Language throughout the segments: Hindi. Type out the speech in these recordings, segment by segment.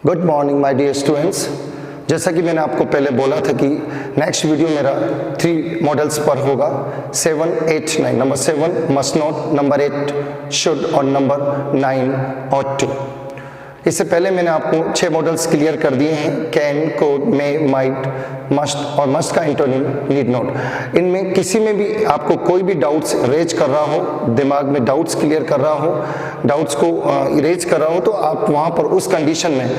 Good morning my dear students. जैसा कि मैंने आपको पहले बोला था कि नेक्स्ट वीडियो मेरा 3 मॉडल्स पर होगा, 7, 8, 9। Number 7 must not, number 8 should और नंबर 9 ought to। इससे पहले मैंने आपको 6 मॉडल्स क्लियर कर दिए हैं, can, code, may, might, must और मस्ट का एंटोनिम नीड नॉट। इनमें किसी में भी आपको कोई भी डाउट्स रेज कर रहा हो, दिमाग में डाउट्स क्लियर कर रहा हो, डाउट्स को रेज कर रहा हो, तो आप वहाँ पर उस कंडीशन में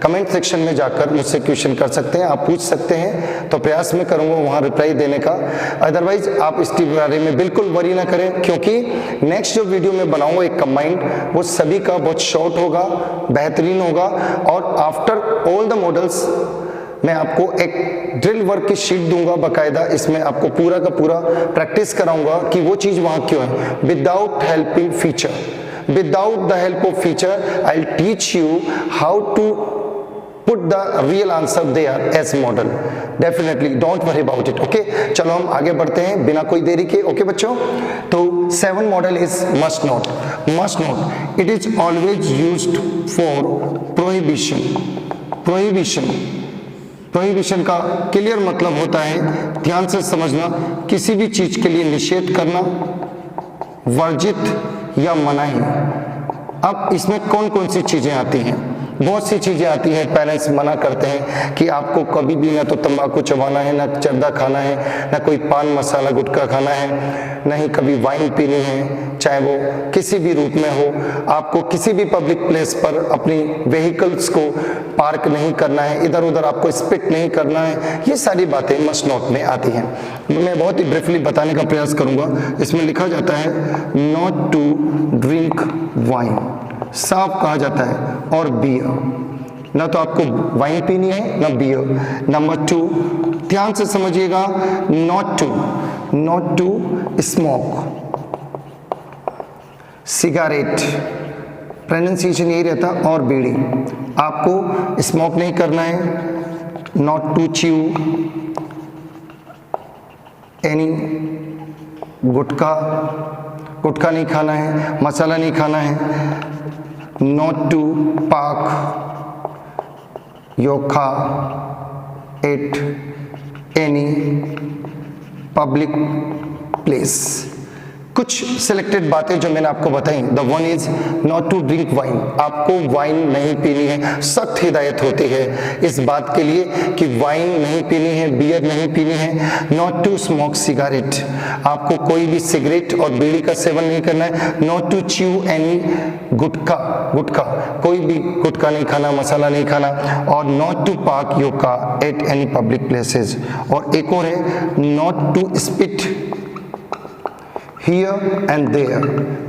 कमेंट सेक्शन में जाकर मुझसे क्वेश्चन कर सकते हैं, आप पूछ सकते हैं। तो प्रयास में करूँगा वहाँ रिप्लाई देने का। अदरवाइज आप इसके बारे में बिल्कुल वरी ना करें, क्योंकि नेक्स्ट जो वीडियो मैं बनाऊँगा एक कंबाइंड, वो सभी का बहुत शॉर्ट होगा, बेहतरीन होगा। और आफ्टर ऑल द मॉडल्स मैं आपको एक ड्रिल वर्क की शीट दूंगा बाकायदा, इसमें आपको पूरा का पूरा प्रैक्टिस कराऊंगा कि वो चीज़ वहाँ क्यों है। Without helping feature, without the help of feature I will teach you how to put the real answer there as model. Definitely don't worry about it. Okay, चलो हम आगे बढ़ते हैं बिना कोई देरी के। ओके बच्चों, तो 7 model is must not. Must not, it is always used for prohibition. Prohibition, prohibition का क्लियर मतलब होता है, ध्यान से समझना, किसी भी चीज के लिए निषेध करना, वर्जित या मनाही। अब इसमें कौन कौन सी चीजें आती हैं? बहुत सी चीजें आती हैं। पेरेंट्स मना करते हैं कि आपको कभी भी ना तो तंबाकू चबाना है, ना चरदा खाना है, ना कोई पान मसाला गुटखा खाना है, ना ही कभी वाइन पीनी है, चाहे वो किसी भी रूप में हो। आपको किसी भी पब्लिक प्लेस पर अपनी व्हीकल्स को पार्क नहीं करना है, इधर उधर आपको स्पिट नहीं करना है। ये सारी बातें मस्ट नॉट में आती हैं। मैं बहुत ही ब्रीफली बताने का प्रयास करूंगा। इसमें लिखा जाता है नॉट टू ड्रिंक वाइन, साफ कहा जाता है, और बियर। ना तो आपको वाइन पीनी है ना बियर। नंबर 2, ध्यान से समझिएगा, not to smoke cigarette, pronunciation यही रहता, और बीड़ी। आपको स्मोक नहीं करना है। Not to chew any gutkha, gutkha नहीं खाना है, मसाला नहीं खाना है। Not to park your car at any public place। कुछ सिलेक्टेड बातें जो मैंने आपको बताई। The one is not to drink wine, आपको वाइन नहीं पीनी है। सख्त हिदायत होती है इस बात के लिए कि वाइन नहीं पीनी है, बियर नहीं पीनी है। नॉट टू स्मोक सिगारेट, आपको कोई भी सिगरेट और बीड़ी का सेवन नहीं करना है। Not to chew any gutkha, gutkha कोई भी गुटखा नहीं खाना, मसाला नहीं खाना। और not to park your car at any public places. और एक और है, not to spit here and there.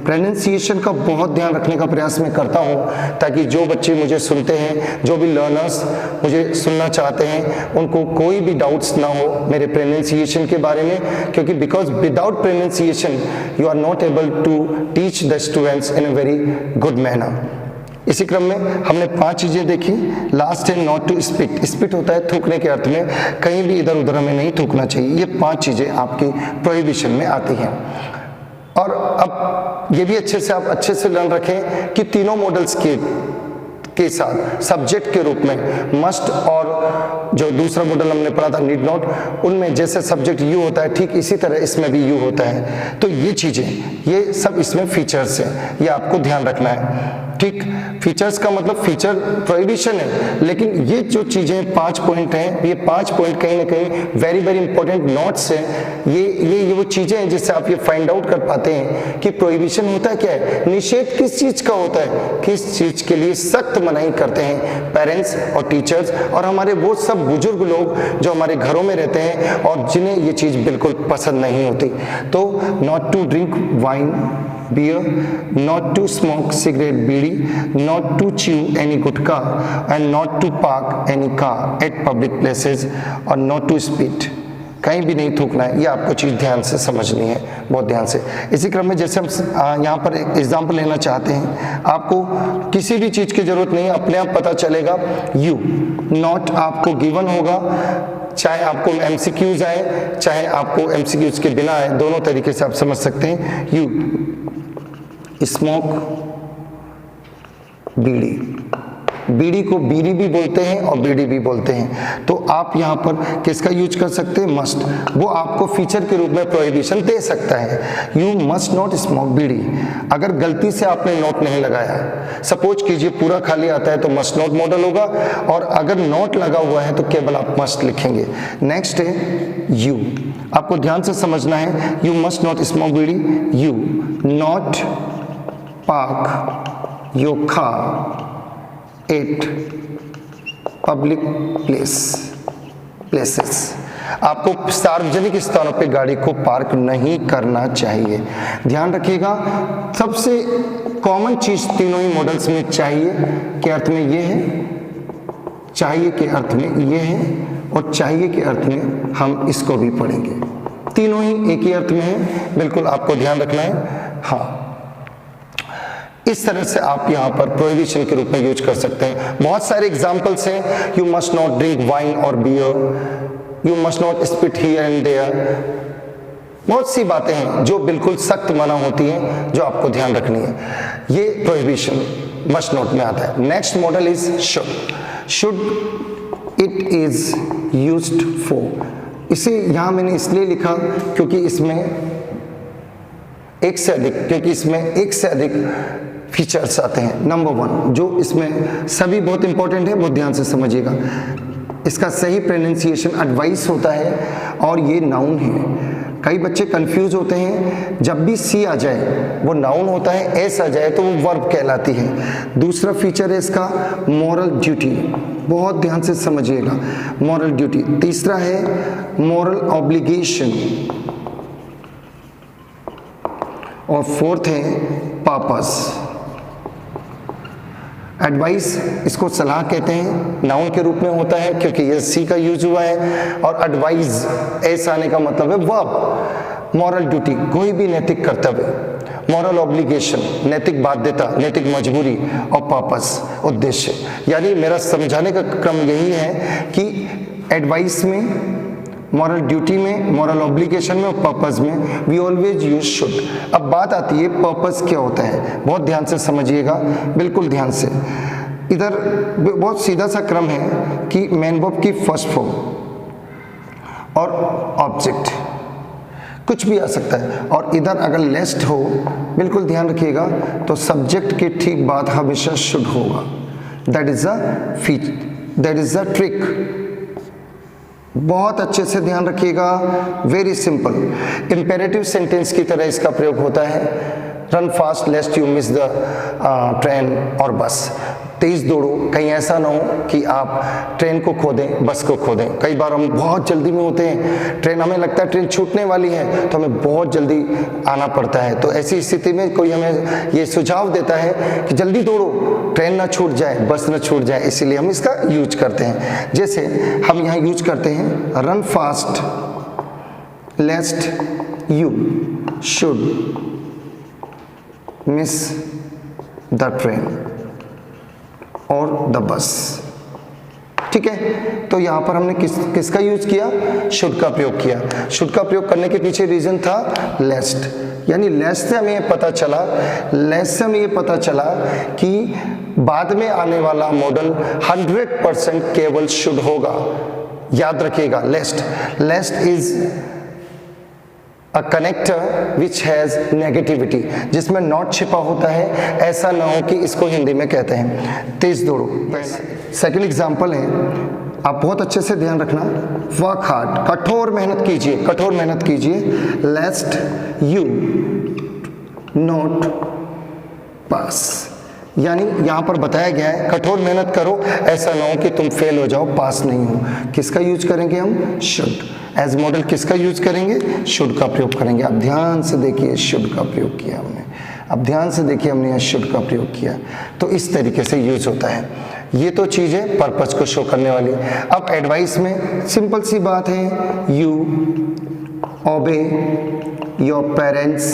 Pronunciation का बहुत ध्यान रखने का प्रयास मैं करता हूँ, ताकि जो बच्चे मुझे सुनते हैं, जो भी लर्नर्स मुझे सुनना चाहते हैं, उनको कोई भी डाउट्स ना हो मेरे प्रोनाउंसिएशन के बारे में। क्योंकि because without pronunciation you are not able to teach the students in a very good manner. इसी क्रम में हमने 5 चीजें देखी। लास्ट है नॉट टू स्पिट। स्पिट होता है थूकने के अर्थ में, कहीं भी इधर उधर हमें नहीं थूकना चाहिए। ये 5 चीजें आपकी प्रोहिबिशन में आती हैं। और अब ये भी अच्छे से लर्न रखें कि तीनों मॉडल्स के साथ सब्जेक्ट के रूप में मस्ट और जो दूसरा मॉडल हमने पढ़ा था नीड नॉट, उनमें जैसे सब्जेक्ट यू होता है, ठीक इसी तरह इसमें भी यू होता है। तो ये चीजें, ये सब इसमें फीचर्स हैं, ये आपको ध्यान रखना है। ठीक, फीचर्स का मतलब फीचर प्रोहिबिशन है, लेकिन ये जो चीजें 5 पॉइंट हैं, ये 5 पॉइंट कहीं ना कहीं वेरी वेरी इंपॉर्टेंट नोट्स हैं। ये वो चीजें हैं जिससे आप ये फाइंड आउट कर पाते हैं कि प्रोहिबिशन होता है क्या है, निषेध किस चीज का होता है, किस चीज के लिए सख्त मनाही करते हैं पेरेंट्स और टीचर्स और हमारे वो सब बुजुर्ग लोग जो हमारे घरों में रहते हैं और जिन्हें ये चीज बिल्कुल पसंद नहीं होती। तो not to drink wine, beer, not to smoke cigarette bidi, not to chew any gutkha, and not to park any car at public places, और not to spit, कहीं भी नहीं थूकना है। ये आपको चीज़ ध्यान से समझनी है, बहुत ध्यान से। इसी क्रम में जैसे हम यहाँ पर एक एग्जाम्पल लेना चाहते हैं, आपको किसी भी चीज़ की जरूरत नहीं है, अपने आप पता चलेगा। यू नॉट आपको गिवन होगा, चाहे आपको एमसीक्यूज आए, चाहे आपको एमसीक्यूज के बिना आए, दोनों तरीके से आप समझ सकते हैं। यू स्मोक बीड़ी, बीड़ी को बीड़ी भी बोलते हैं और बीड़ी भी बोलते हैं। तो आप यहाँ पर किसका यूज कर सकते हैं? मस्ट। वो आपको फीचर के रूप में प्रोहिबिशन दे सकता है, यू मस्ट नॉट स्मोक बीड़ी। अगर गलती से आपने नोट नहीं लगाया, सपोज कीजिए पूरा खाली आता है तो मस्ट नॉट मॉडल होगा, और अगर नोट लगा हुआ है तो केवल आप मस्ट लिखेंगे। नेक्स्ट है यू। आपको ध्यान से समझना है, you must not smoke bidi, you not park your car at public places. आपको सार्वजनिक स्थानों पे गाड़ी को पार्क नहीं करना चाहिए। ध्यान रखिएगा, सबसे कॉमन चीज तीनों ही मॉडल्स में चाहिए के अर्थ में ये है, चाहिए के अर्थ में ये है, और चाहिए के अर्थ में हम इसको भी पढ़ेंगे। तीनों ही एक ही अर्थ में है, बिल्कुल आपको ध्यान रखना है। हाँ, इस तरह से आप यहाँ पर प्रोहिबिशन के रूप में यूज कर सकते हैं। बहुत सारे एग्जाम्पल्स हैं, you must not drink wine or beer, you must not spit here and there. बहुत सी बातें हैं जो बिल्कुल सख्त मना होती हैं, जो आपको ध्यान रखनी है। ये प्रोहिबिशन मस्ट नॉट में आता है। Next model is should. Should it is used for. इसे यहाँ मैंने इसलिए लिखा क्योंकि इसमें एक से अधिक फीचर्स आते हैं। नंबर वन, जो इसमें सभी बहुत इंपॉर्टेंट है, वो ध्यान से समझिएगा। इसका सही प्रोनाउंसिएशन एडवाइस होता है, और ये नाउन है। कई बच्चे कंफ्यूज होते हैं, जब भी सी आ जाए वो नाउन होता है, एस आ जाए तो वो वर्ब कहलाती है। दूसरा फीचर है इसका मॉरल ड्यूटी, बहुत ध्यान से समझिएगा, मॉरल ड्यूटी। तीसरा है मॉरल ऑब्लिगेशन, और फोर्थ है पर्पस। एडवाइस इसको सलाह कहते हैं, नाउन के रूप में होता है क्योंकि ये सी का यूज हुआ है, और एडवाइस एस आने का मतलब है वर्ब। मॉरल ड्यूटी कोई भी नैतिक कर्तव्य, मॉरल ऑब्लिगेशन नैतिक बाध्यता, नैतिक मजबूरी, और पर्पस उद्देश्य। यानी मेरा समझाने का क्रम यही है कि एडवाइस में, मॉरल ड्यूटी में, मॉरल ऑब्लिगेशन में और पर्पस में वी ऑलवेज यूज शुड। अब बात आती है पर्पस क्या होता है, बहुत ध्यान से समझिएगा, बिल्कुल ध्यान से। इधर बहुत सीधा सा क्रम है कि मेन वर्ब की फर्स्ट फॉर्म और ऑब्जेक्ट, कुछ भी आ सकता है, और इधर अगर लेस्ट हो, बिल्कुल ध्यान रखिएगा, तो सब्जेक्ट के ठीक बाद हमेशा शुड होगा। That is a trick. बहुत अच्छे से ध्यान रखिएगा, वेरी सिंपल। इंपेरेटिव सेंटेंस की तरह इसका प्रयोग होता है। Run fast लेस्ट you miss the train और बस। तेज दौड़ो, कहीं ऐसा ना हो कि आप ट्रेन को खो दें, बस को खो दें। कई बार हम बहुत जल्दी में होते हैं, ट्रेन, हमें लगता है ट्रेन छूटने वाली है, तो हमें बहुत जल्दी आना पड़ता है। तो ऐसी स्थिति में कोई हमें ये सुझाव देता है कि जल्दी दौड़ो, ट्रेन ना छूट जाए, बस ना छूट जाए, इसीलिए हम इसका यूज करते हैं। जैसे हम यहाँ यूज करते हैं, run fast लेस्ट you should miss the train और द बस। ठीक है, तो यहां पर हमने किसका यूज किया? शुड का प्रयोग किया। शुड का प्रयोग करने के पीछे रीजन था लेस्ट, यानी लेस्ट से हमें ये पता चला कि बाद में आने वाला मॉडल 100% केवल शुड होगा। याद रखिएगा, lest is a connector which has negativity, जिसमें नॉट छिपा होता है। ऐसा ना हो कि इसको हिंदी में कहते हैं तेज दौड़ो। सेकंड एग्जांपल है, आप बहुत अच्छे से ध्यान रखना, वर्क हार्ड, कठोर मेहनत कीजिए। लेस्ट यू नॉट पास, यानी यहां पर बताया गया है कठोर मेहनत करो, ऐसा ना हो कि तुम फेल हो जाओ, पास नहीं हो। किसका यूज करेंगे हम? शुड। एज मॉडल किसका यूज करेंगे? शुड का प्रयोग करेंगे। अब ध्यान से देखिए, शुड का प्रयोग किया हमने, अब ध्यान से देखिए हमने यहाँ शुड का प्रयोग किया, तो इस तरीके से यूज होता है। ये तो चीज है पर्पस को शो करने वाली। अब एडवाइस में सिंपल सी बात है, यू ओबे योर पेरेंट्स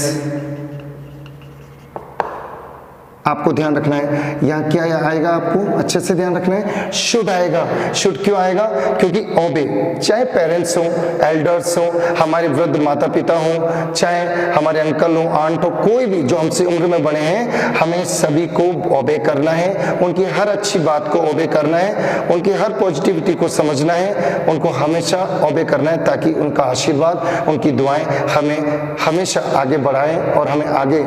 आपको ध्यान रखना है। यहाँ क्या आएगा, आपको अच्छे से ध्यान रखना है, शुड आएगा। शुड क्यों आएगा? क्योंकि ओबे, चाहे पेरेंट्स हो, एल्डर्स हो, हमारे वृद्ध माता पिता हो, चाहे हमारे अंकल हो, आंट हो, कोई भी जो हमसे उम्र में बड़े हैं, हमें सभी को ओबे करना है। उनकी हर अच्छी बात को ओबे करना है, उनकी हर पॉजिटिविटी को समझना है, उनको हमेशा ओबे करना है, ताकि उनका आशीर्वाद, उनकी दुआएं हमें हमेशा आगे बढ़ाएं और हमें आगे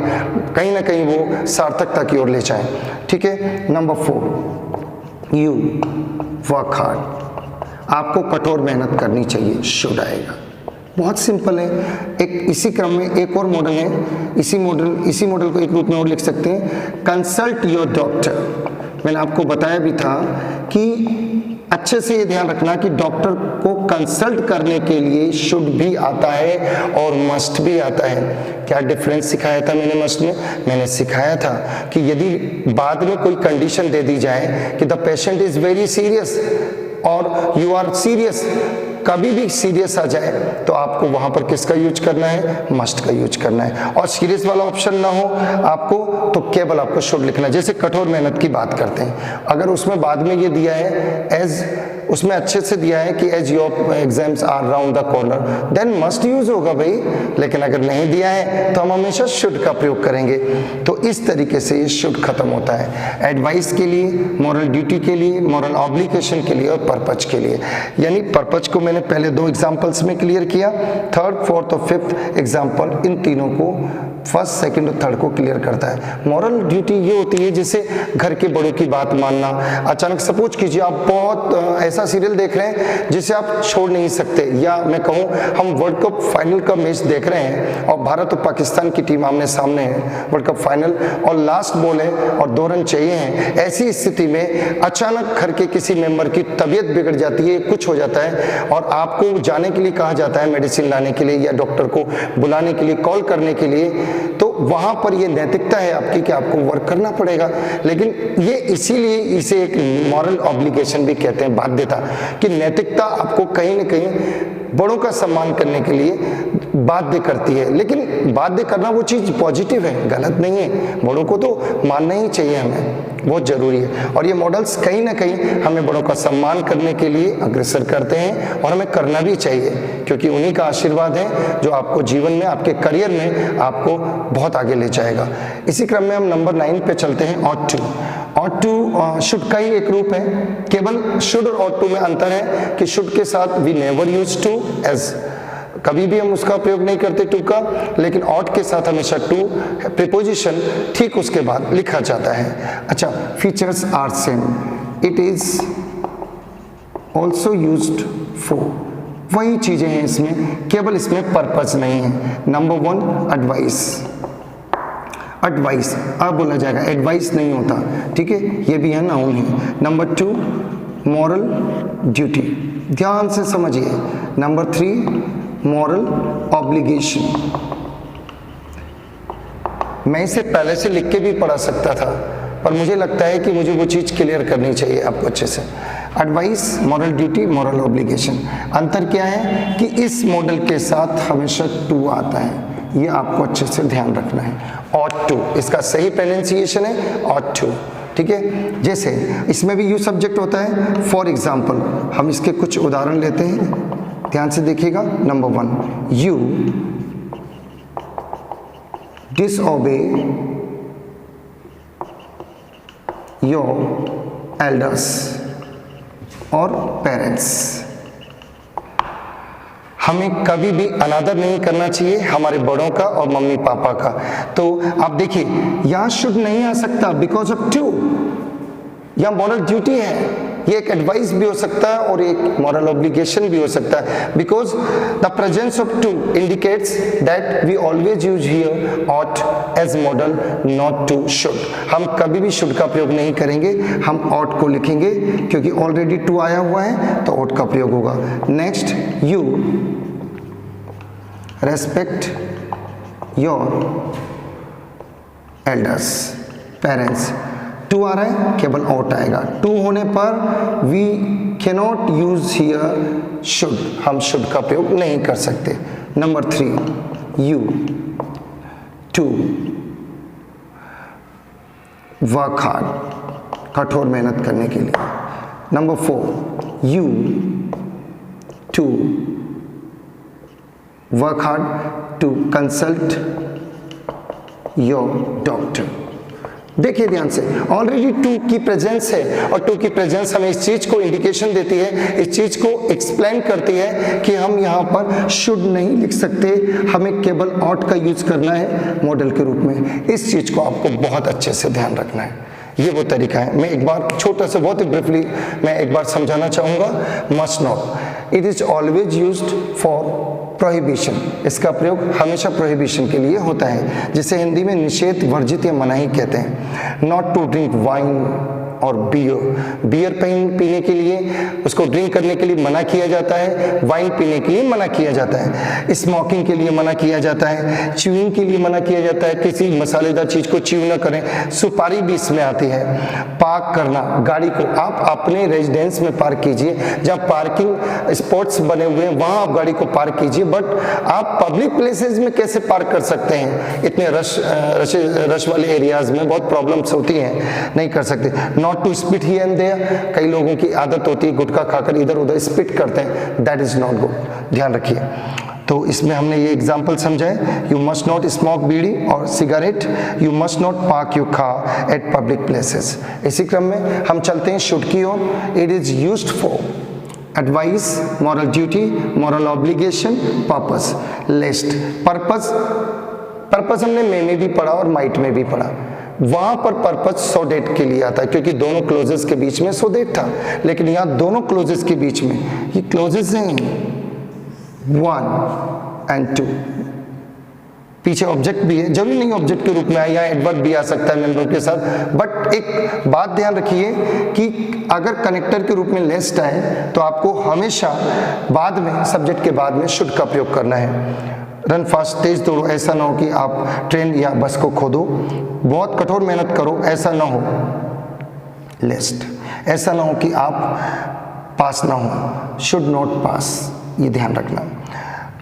कहीं ना कहीं वो सार्थकता की ओर ले जाएं। ठीक है। Number 4, you work hard. आपको कठोर मेहनत करनी चाहिए, शुड आएगा। बहुत सिंपल है। एक इसी क्रम में एक और मॉडल है, इसी मॉडल को एक रूप में और लिख सकते हैं, कंसल्ट योर डॉक्टर। मैंने आपको बताया भी था कि अच्छे से ये ध्यान रखना कि डॉक्टर को कंसल्ट करने के लिए शुड भी आता है और मस्ट भी आता है। क्या डिफरेंस सिखाया था मैंने मस्ट में? मैंने सिखाया था कि यदि बाद में कोई कंडीशन दे दी जाए कि the patient is very serious और यू आर सीरियस, कभी भी सीरियस आ जाए तो आपको वहां पर किसका यूज करना है? मस्ट का यूज करना है। और सीरियस वाला ऑप्शन ना हो आपको तो केवल आपको शुड लिखना है। जैसे कठोर मेहनत की बात करते हैं, अगर उसमें बाद में ये दिया है एज, उसमें अच्छे से दिया है कि as your exams are round the corner, then must use होगा भाई। लेकिन अगर नहीं दिया है तो हम हमेशा शुड का प्रयोग करेंगे। तो इस तरीके से ये शुड खत्म होता है एडवाइस के लिए, मॉरल ड्यूटी के लिए, मॉरल ऑब्लिगेशन के लिए और पर्पज के लिए। यानी पर्पज को मैंने पहले 2 एग्जांपल्स में क्लियर किया, 3rd, 4th और 5th एग्जांपल इन तीनों को, 1st, 2nd और 3rd को क्लियर करता है। मॉरल ड्यूटी ये होती है जैसे घर के बड़ों की बात मानना। अचानक सपोज कीजिए आप बहुत ऐसा सीरियल देख रहे हैं जिसे आप छोड़ नहीं सकते, या मैं कहूँ हम वर्ल्ड कप फाइनल का मैच देख रहे हैं और भारत और पाकिस्तान की टीम आमने सामने है, वर्ल्ड कप फाइनल, और लास्ट बॉल है और 2 रन चाहिए हैं। ऐसी स्थिति में अचानक घर के किसी मेंबर की तबीयत बिगड़ जाती है, कुछ हो जाता है और आपको जाने के लिए कहा जाता है, मेडिसिन लाने के लिए या डॉक्टर को बुलाने के लिए, कॉल करने के लिए, तो वहां पर ये नैतिकता है आपकी कि आपको वर्क करना पड़ेगा। लेकिन ये इसीलिए इसे एक मॉरल ऑब्लिगेशन भी कहते हैं, बाध्यता, कि नैतिकता आपको कहीं न कहीं बड़ों का सम्मान करने के लिए बाध्य करती है। लेकिन बाध्य करना वो चीज़ पॉजिटिव है, गलत नहीं है। बड़ों को तो मानना ही चाहिए, हमें बहुत जरूरी है। और ये मॉडल्स कहीं ना कहीं हमें बड़ों का सम्मान करने के लिए अग्रसर करते हैं और हमें करना भी चाहिए, क्योंकि उन्हीं का आशीर्वाद है जो आपको जीवन में, आपके करियर में आपको बहुत आगे ले जाएगा। इसी क्रम में हम नंबर 9 पे चलते हैं, ought to. Ought to should का ही एक रूप है, केवल शुड और ऑट टू में अंतर है कि शुड के साथ we never use to as, कभी भी हम उसका प्रयोग नहीं करते टू का, लेकिन ऑट के साथ हमेशा टू प्रीपोजिशन ठीक उसके बाद लिखा जाता है। अच्छा, features are same, it is also used for, वही चीजें हैं इसमें, केवल इसमें पर्पस नहीं है। नंबर 1 एडवाइस, एडवाइस अब बोला जाएगा, एडवाइस नहीं होता, ठीक है, ये भी है नाउन है। नंबर 2 मॉरल ड्यूटी, ध्यान से समझिए। Number 3 moral obligation. मैं इसे पहले से लिख के भी पढ़ा सकता था, पर मुझे लगता है कि मुझे वो चीज़ क्लियर करनी चाहिए आपको अच्छे से। Advice, moral duty, moral obligation. अंतर क्या है कि इस मॉडल के साथ हमेशा टू आता है, ये आपको अच्छे से ध्यान रखना है। ऑट टू, इसका सही प्रोनाउंसिएशन है ऑट टू, ठीक है। जैसे इसमें भी यू सब्जेक्ट होता है। फॉर एग्जाम्पल हम इसके कुछ उदाहरण लेते हैं, ध्यान से देखिएगा। Number 1 you disobey your elders और पेरेंट्स। हमें कभी भी अनादर नहीं करना चाहिए हमारे बड़ों का और मम्मी पापा का। तो आप देखिए यहां शुड नहीं आ सकता बिकॉज ऑफ टू, यहां मॉरल ड्यूटी है, ये एक एडवाइस भी हो सकता है और एक मॉरल ऑब्लिगेशन भी हो सकता है, because the presence of to indicates that we always use here ought as modal, not to should. हम कभी भी शुड का प्रयोग नहीं करेंगे, हम ऑट को लिखेंगे क्योंकि ऑलरेडी टू आया हुआ है तो ऑट का प्रयोग होगा। Next, you respect your elders, parents. To आ रहा है, केवल ऑट आएगा। टू होने पर we cannot use here should, हम शुड का प्रयोग नहीं कर सकते। Number 3 you to work hard, कठोर मेहनत करने के लिए। Number 4, you to work hard to consult your doctor. देखिए ध्यान से, ऑलरेडी टू की प्रेजेंस है और टू की प्रेजेंस हमें इस चीज को इंडिकेशन देती है, इस चीज को एक्सप्लेन करती है कि हम यहाँ पर शुड नहीं लिख सकते, हमें केवल ऑट का यूज करना है मॉडल के रूप में। इस चीज को आपको बहुत अच्छे से ध्यान रखना है, ये वो तरीका है। मैं एक बार छोटा सा बहुत ही ब्रीफली मैं एक बार समझाना चाहूँगा। Must not, it is always used for prohibition, इसका प्रयोग हमेशा प्रोहिबिशन के लिए होता है, जिसे हिंदी में निषेध, वर्जित या मनाही कहते हैं। Not to drink wine or beer, beer पीने के लिए, उसको ड्रिंक करने के लिए मना किया जाता है, वाइन पीने के लिए मना किया जाता है, स्मोकिंग के लिए मना किया जाता है, च्यूइंग के लिए मना किया जाता है, किसी मसालेदार चीज को च्यू न करें, सुपारी भी इसमें आती है। पार्क करना, गाड़ी को आप अपने रेजिडेंस में पार्क कीजिए, जहाँ पार्किंग स्पॉट्स बने हुए हैं वहां आप गाड़ी को पार्क कीजिए, बट आप पब्लिक प्लेसेस में कैसे पार्क कर सकते हैं? इतने रश वाले एरियाज में बहुत प्रॉब्लम्स होती हैं, नहीं कर सकते। Not to spit here and there, कई लोगों की आदत होती है गुटखा खाकर इधर उधर स्पिट करते हैं, दैट इज नॉट गुड, ध्यान रखिए। तो इसमें हमने ये एग्जाम्पल समझा है, you must not smoke bidi or cigarette, you must not park your car at public places. इसी क्रम में हम चलते हैं शुड की ओर। It is used for advice, moral duty, moral obligation, purpose, list. Purpose हमने में भी पढ़ा और माइट में भी पढ़ा। वहां पर पर्पस सो डेट के लिए आता है क्योंकि दोनों क्लोजेस के बीच में सो डेट था, लेकिन यहाँ दोनों क्लोजेस के बीच में ये क्लोजेस हैं 1 and 2, पीछे ऑब्जेक्ट भी है, जरूरी नहीं ऑब्जेक्ट के रूप में आए, यहाँ एडवर्ब भी आ सकता है मेंबर के साथ। बट एक बात ध्यान रखिए कि अगर कनेक्टर के रूप में लेस्ट आए तो आपको हमेशा बाद में, सब्जेक्ट के बाद में शुड का प्रयोग करना है। रन फास्ट, तेज दौड़ो, ऐसा ना हो कि आप ट्रेन या बस को खो दो। बहुत कठोर मेहनत करो, ऐसा ना हो, लेस्ट। ऐसा ना हो कि आप पास ना हो, शुड नॉट पास, ये ध्यान रखना।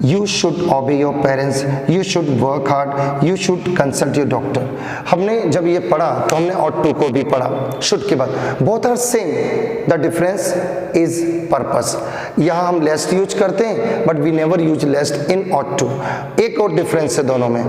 You should obey your parents, you should work hard, you should consult your doctor। हमने जब ये पढ़ा तो हमने ought to को भी पढ़ा should के बाद। both are same, the difference is purpose। यहाँ हम lest यूज करते हैं but we never use lest in ought to। एक और डिफरेंस है दोनों में।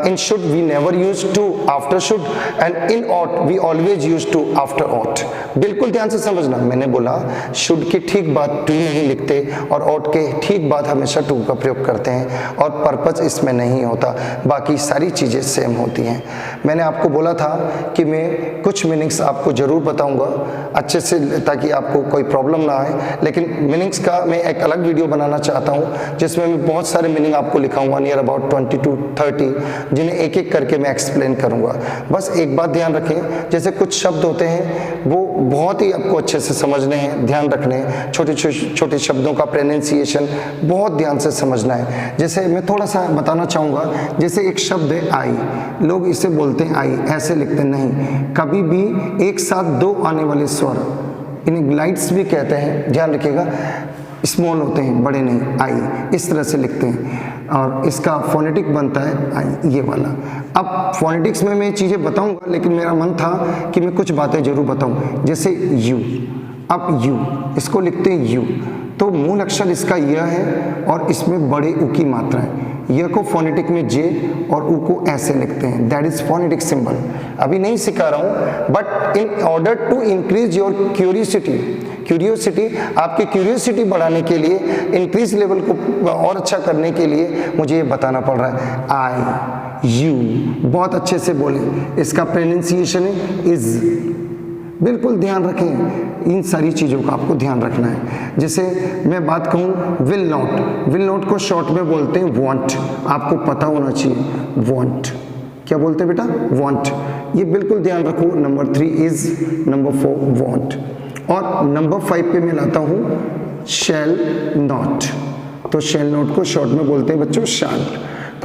in should we never use to after should and in ought we always use to after ought। बिल्कुल ध्यान से समझना, मैंने बोला should के ठीक बाद to नहीं लिखते और ought के ठीक बाद हमेशा to का प्रयोग करते हैं और पर्पस इसमें नहीं होता, बाकी सारी चीज़ें सेम होती हैं। मैंने आपको बोला था कि मैं कुछ मीनिंग्स आपको ज़रूर बताऊंगा अच्छे से ताकि आपको कोई प्रॉब्लम ना आए, लेकिन मीनिंग्स का मैं एक अलग वीडियो बनाना चाहता हूं जिसमें मैं बहुत सारे मीनिंग आपको लिखाऊंगा, नियर अबाउट 20 to 30, जिन्हें एक एक करके मैं एक्सप्लेन करूँगा। बस एक बात ध्यान रखें, जैसे कुछ शब्द होते हैं वो बहुत ही आपको अच्छे से समझने हैं, ध्यान रखने हैं। छोटे शब्दों का प्रोनाउंसिएशन बहुत ध्यान से समझना है। जैसे मैं थोड़ा सा बताना चाहूँगा, जैसे एक शब्द है आई, लोग इसे बोलते हैं आई, ऐसे लिखते नहीं, कभी भी एक साथ दो आने वाले स्वर, इन्हें ग्लाइड्स भी कहते हैं, ध्यान रखिएगा, स्मॉल होते हैं, बड़े नहीं, आई इस तरह से लिखते हैं और इसका फोनेटिक बनता है आई, ये वाला। अब फोनेटिक्स में मैं चीज़ें बताऊंगा, लेकिन मेरा मन था कि मैं कुछ बातें जरूर बताऊं, जैसे यू। अब यू इसको लिखते हैं यू, तो मूल अक्षर इसका यह है और इसमें बड़े ऊ की मात्रा है। यह को फोनेटिक में जे और ऊ को ऐसे लिखते हैं, दैट इज फोनेटिक सिंबल। अभी नहीं सिखा रहा हूँ, but in order to increase your curiosity, आपकी क्यूरियोसिटी बढ़ाने के लिए, इंक्रीज लेवल को और अच्छा करने के लिए मुझे ये बताना पड़ रहा है। आई, यू, बहुत अच्छे से बोले, इसका प्रोनाउंसिएशन है इज। बिल्कुल ध्यान रखें, इन सारी चीज़ों का आपको ध्यान रखना है। जैसे मैं बात कहूँ विल नॉट को शॉर्ट में बोलते हैं वांट, आपको पता होना चाहिए, वांट क्या बोलते हैं बेटा, वांट, ये बिल्कुल ध्यान रखो। नंबर 3 इज, नंबर 4 वांट, और नंबर 5 पे मैं लाता हूँ शैल नॉट, तो शैल नॉट को शॉर्ट में बोलते हैं बच्चों शाल।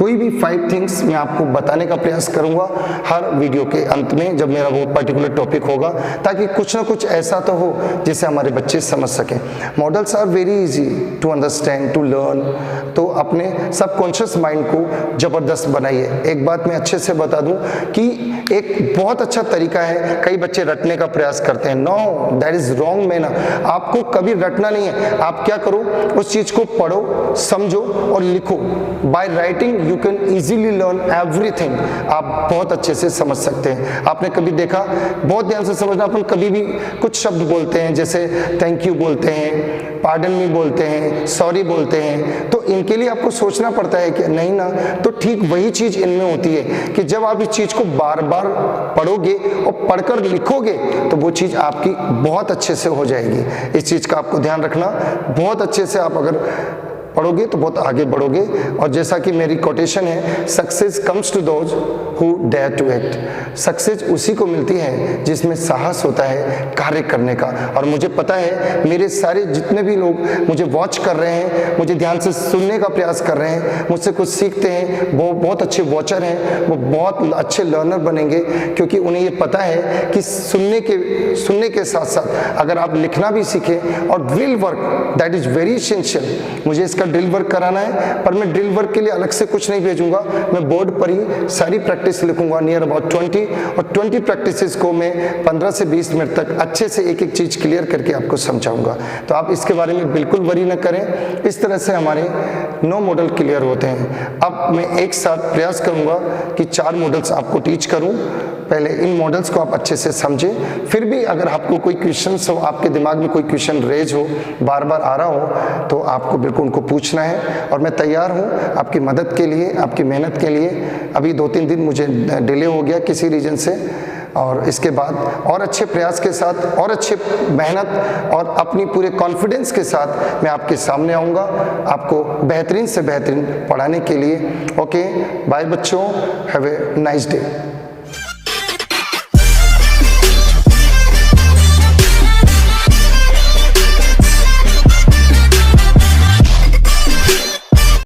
कोई भी 5 थिंग्स मैं आपको बताने का प्रयास करूंगा हर वीडियो के अंत में जब मेरा वो पर्टिकुलर टॉपिक होगा, ताकि कुछ ना कुछ ऐसा तो हो जिससे हमारे बच्चे समझ सकें। Models are very easy to understand, to learn. तो अपने सबकॉन्शियस माइंड को ज़बरदस्त बनाइए। एक बात मैं अच्छे से बता दूं कि एक बहुत अच्छा तरीका है, कई बच्चे रटने का प्रयास करते हैं। No, that is wrong manner. आपको कभी रटना नहीं है। आप क्या करो, उस चीज को पढ़ो, समझो और लिखो। By writing you can easily learn everything. आप बहुत अच्छे से समझ सकते हैं। आपने कभी देखा, बहुत ध्यान से समझना, अपन कभी भी कुछ शब्द बोलते हैं, जैसे थैंक यू बोलते हैं, पार्डन मी बोलते हैं, सॉरी बोलते हैं, तो इनके लिए आपको सोचना पड़ता है कि नहीं ना, तो ठीक वही चीज इनमें होती है कि जब आप इस चीज को बार बार पढ़ोगे और पढ़कर लिखोगे तो वो चीज आपकी बहुत अच्छे से हो जाएगी। इस चीज का आपको ध्यान रखना। बहुत अच्छे से आप अगर पढ़ोगे तो बहुत आगे बढ़ोगे। और जैसा कि मेरी कोटेशन है, success comes to those who dare to act. Success उसी को मिलती है जिसमें साहस होता है कार्य करने का। और मुझे पता है मेरे सारे जितने भी लोग मुझे वॉच कर रहे हैं, मुझे ध्यान से सुनने का प्रयास कर रहे हैं, मुझसे कुछ सीखते हैं, वो बहुत अच्छे वॉचर हैं, वो बहुत अच्छे लर्नर बनेंगे, क्योंकि उन्हें ये पता है कि सुनने के साथ साथ अगर आप लिखना भी सीखें और drill work, that is very essential. मुझे इसका ड्रिल वर्क कराना है, पर मैं ड्रिल वर्क के लिए अलग से कुछ नहीं भेजूंगा। मैं बोर्ड पर ही सारी प्रैक्टिस लिखूंगा, नियर अबाउट 20, और 20 प्रैक्टिसेस को मैं 15 से 20 मिनट तक अच्छे से एक एक चीज क्लियर करके आपको समझाऊंगा। तो आप इसके बारे में बिल्कुल वरी न करें। इस तरह से हमारे 9 मॉडल क्लियर होते हैं। अब मैं एक साथ प्रयास करूंगा कि 4 मॉडल्स आपको टीच करूं। पहले इन मॉडल्स को आप अच्छे से समझें। फिर भी अगर आपको कोई क्वेश्चन हो, आपके दिमाग में कोई क्वेश्चन रेज हो, बार बार आ रहा हो, तो आपको बिल्कुल उनको पूछना है। और मैं तैयार हूँ आपकी मदद के लिए, आपकी मेहनत के लिए। अभी 2-3 दिन मुझे डिले हो गया किसी रीजन से, और इसके बाद और अच्छे प्रयास के साथ और अच्छे मेहनत और अपनी पूरे कॉन्फिडेंस के साथ मैं आपके सामने आऊँगा आपको बेहतरीन से बेहतरीन पढ़ाने के लिए। ओके, बाय बच्चों, हैव ए नाइस डे।